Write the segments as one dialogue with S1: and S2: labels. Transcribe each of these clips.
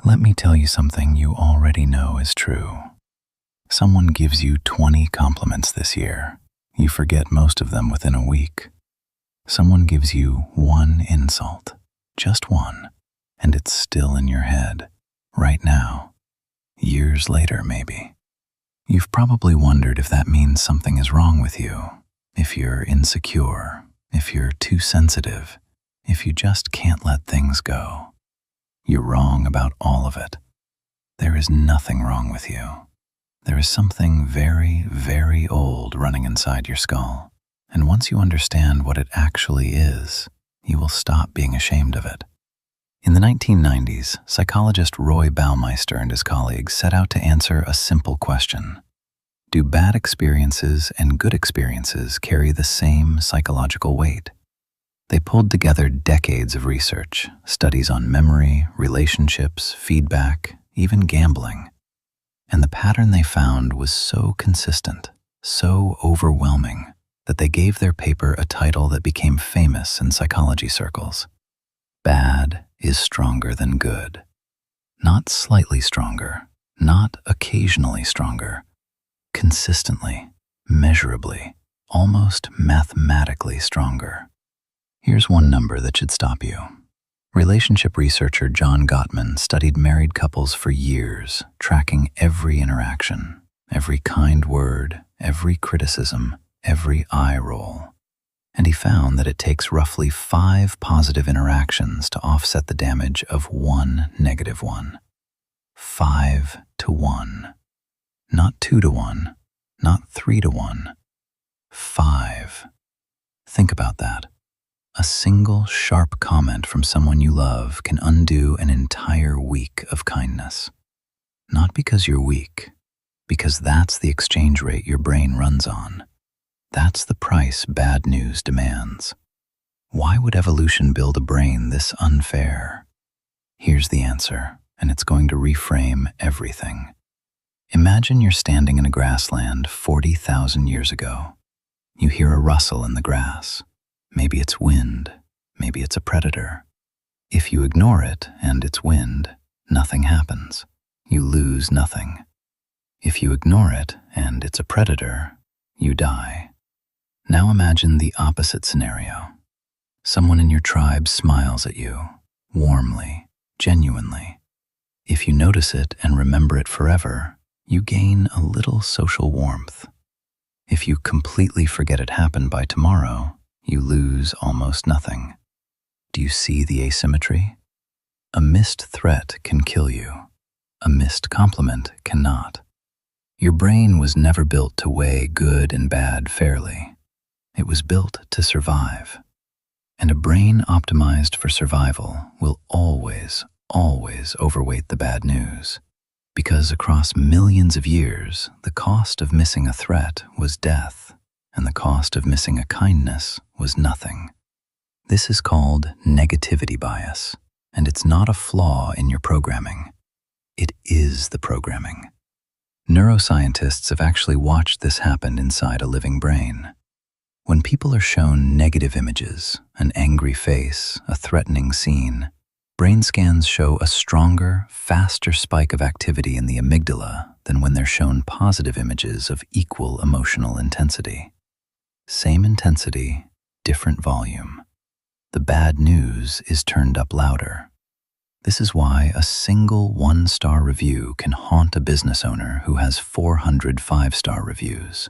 S1: Let me tell you something you already know is true. Someone gives you 20 compliments this year. You forget most of them within a week. Someone gives you one insult, just one, and it's still in your head, right now, years later maybe. You've probably wondered if that means something is wrong with you, if you're insecure, if you're too sensitive, if you just can't let things go. You're wrong about all of it. There is nothing wrong with you. There is something very, very old running inside your skull, and once you understand what it actually is, you will stop being ashamed of it. In the 1990s, psychologist Roy Baumeister and his colleagues set out to answer a simple question. Do bad experiences and good experiences carry the same psychological weight? They pulled together decades of research, studies on memory, relationships, feedback, even gambling. And the pattern they found was so consistent, so overwhelming, that they gave their paper a title that became famous in psychology circles. Bad is stronger than good. Not slightly stronger, not occasionally stronger. Consistently, measurably, almost mathematically stronger. Here's one number that should stop you. Relationship researcher John Gottman studied married couples for years, tracking every interaction, every kind word, every criticism, every eye roll. And he found that it takes roughly 5 positive interactions to offset the damage of 1 negative one. 5 to 1. Not 2 to 1, not 3 to 1. 5. Think about that. A single sharp comment from someone you love can undo an entire week of kindness. Not because you're weak, because that's the exchange rate your brain runs on. That's the price bad news demands. Why would evolution build a brain this unfair? Here's the answer, and it's going to reframe everything. Imagine you're standing in a grassland 40,000 years ago. You hear a rustle in the grass. Maybe it's wind, maybe it's a predator. If you ignore it and it's wind, nothing happens. You lose nothing. If you ignore it and it's a predator, you die. Now imagine the opposite scenario. Someone in your tribe smiles at you, warmly, genuinely. If you notice it and remember it forever, you gain a little social warmth. If you completely forget it happened by tomorrow, you lose almost nothing. Do you see the asymmetry? A missed threat can kill you. A missed compliment cannot. Your brain was never built to weigh good and bad fairly. It was built to survive. And a brain optimized for survival will always, always overweight the bad news. Because across millions of years, the cost of missing a threat was death, and the cost of missing a kindness was nothing. This is called negativity bias, and it's not a flaw in your programming. It is the programming. Neuroscientists have actually watched this happen inside a living brain. When people are shown negative images, an angry face, a threatening scene, brain scans show a stronger, faster spike of activity in the amygdala than when they're shown positive images of equal emotional intensity. Same intensity, different volume. The bad news is turned up louder. This is why a single 1-star review can haunt a business owner who has 400 5-star reviews.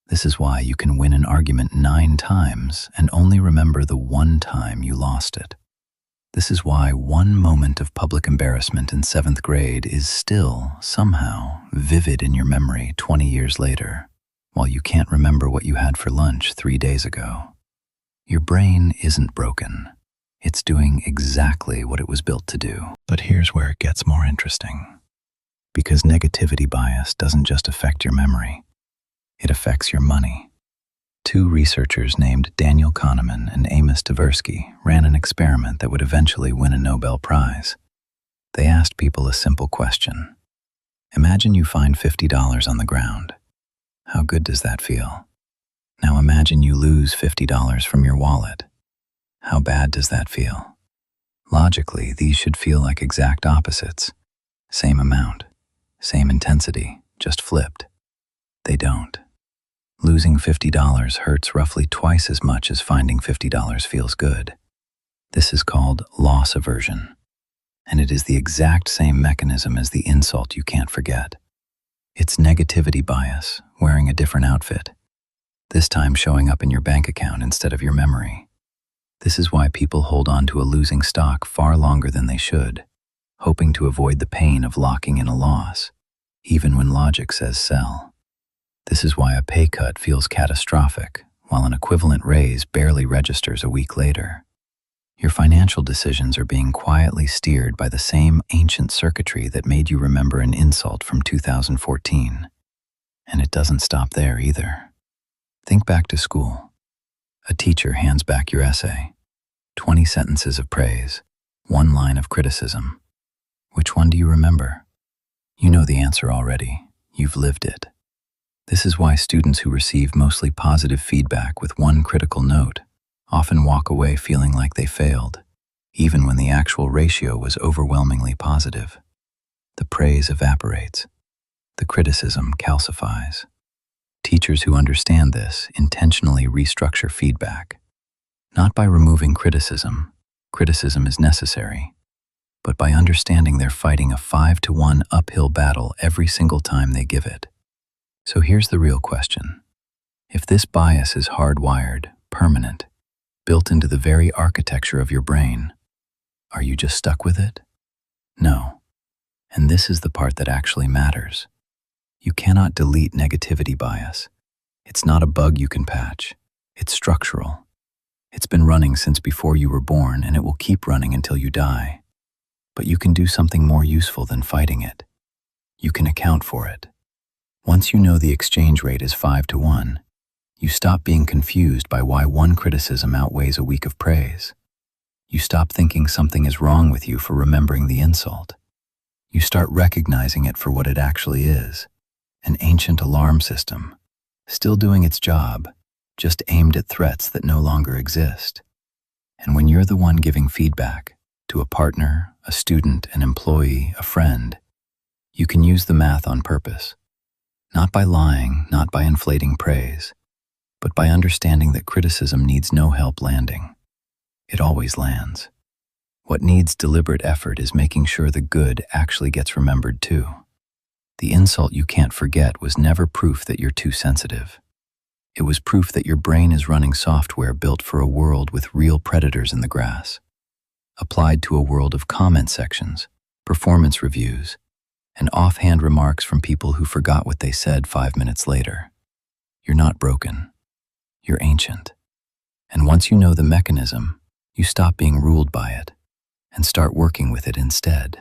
S1: This is why you can win an argument 9 times and only remember the one time you lost it. This is why one moment of public embarrassment in 7th grade is still, somehow, vivid in your memory 20 years later, while you can't remember what you had for lunch 3 days ago. Your brain isn't broken. It's doing exactly what it was built to do. But here's where it gets more interesting. Because negativity bias doesn't just affect your memory, it affects your money. 2 researchers named Daniel Kahneman and Amos Tversky ran an experiment that would eventually win a Nobel Prize. They asked people a simple question. Imagine you find $50 on the ground. How good does that feel? Now imagine you lose $50 from your wallet. How bad does that feel? Logically, these should feel like exact opposites. Same amount, same intensity, just flipped. They don't. Losing $50 hurts roughly twice as much as finding $50 feels good. This is called loss aversion, and it is the exact same mechanism as the insult you can't forget. It's negativity bias, wearing a different outfit, this time showing up in your bank account instead of your memory. This is why people hold on to a losing stock far longer than they should, hoping to avoid the pain of locking in a loss, even when logic says sell. This is why a pay cut feels catastrophic, while an equivalent raise barely registers a week later. Your financial decisions are being quietly steered by the same ancient circuitry that made you remember an insult from 2014. And it doesn't stop there either. Think back to school. A teacher hands back your essay. 20 sentences of praise, 1 line of criticism. Which one do you remember? You know the answer already. You've lived it. This is why students who receive mostly positive feedback with 1 critical note often walk away feeling like they failed, even when the actual ratio was overwhelmingly positive. The praise evaporates. The criticism calcifies. Teachers who understand this intentionally restructure feedback. Not by removing criticism is necessary, but by understanding they're fighting a 5-to-1 uphill battle every single time they give it. So here's the real question. If this bias is hardwired, permanent, built into the very architecture of your brain, are you just stuck with it? No. And this is the part that actually matters. You cannot delete negativity bias. It's not a bug you can patch. It's structural. It's been running since before you were born, and it will keep running until you die. But you can do something more useful than fighting it. You can account for it. Once you know the exchange rate is 5-to-1, you stop being confused by why 1 criticism outweighs a week of praise. You stop thinking something is wrong with you for remembering the insult. You start recognizing it for what it actually is, an ancient alarm system, still doing its job, just aimed at threats that no longer exist. And when you're the one giving feedback to a partner, a student, an employee, a friend, you can use the math on purpose. Not by lying, not by inflating praise, but by understanding that criticism needs no help landing. It always lands. What needs deliberate effort is making sure the good actually gets remembered too. The insult you can't forget was never proof that you're too sensitive. It was proof that your brain is running software built for a world with real predators in the grass, applied to a world of comment sections, performance reviews, and offhand remarks from people who forgot what they said 5 minutes later. You're not broken. You're ancient. And once you know the mechanism, you stop being ruled by it and start working with it instead.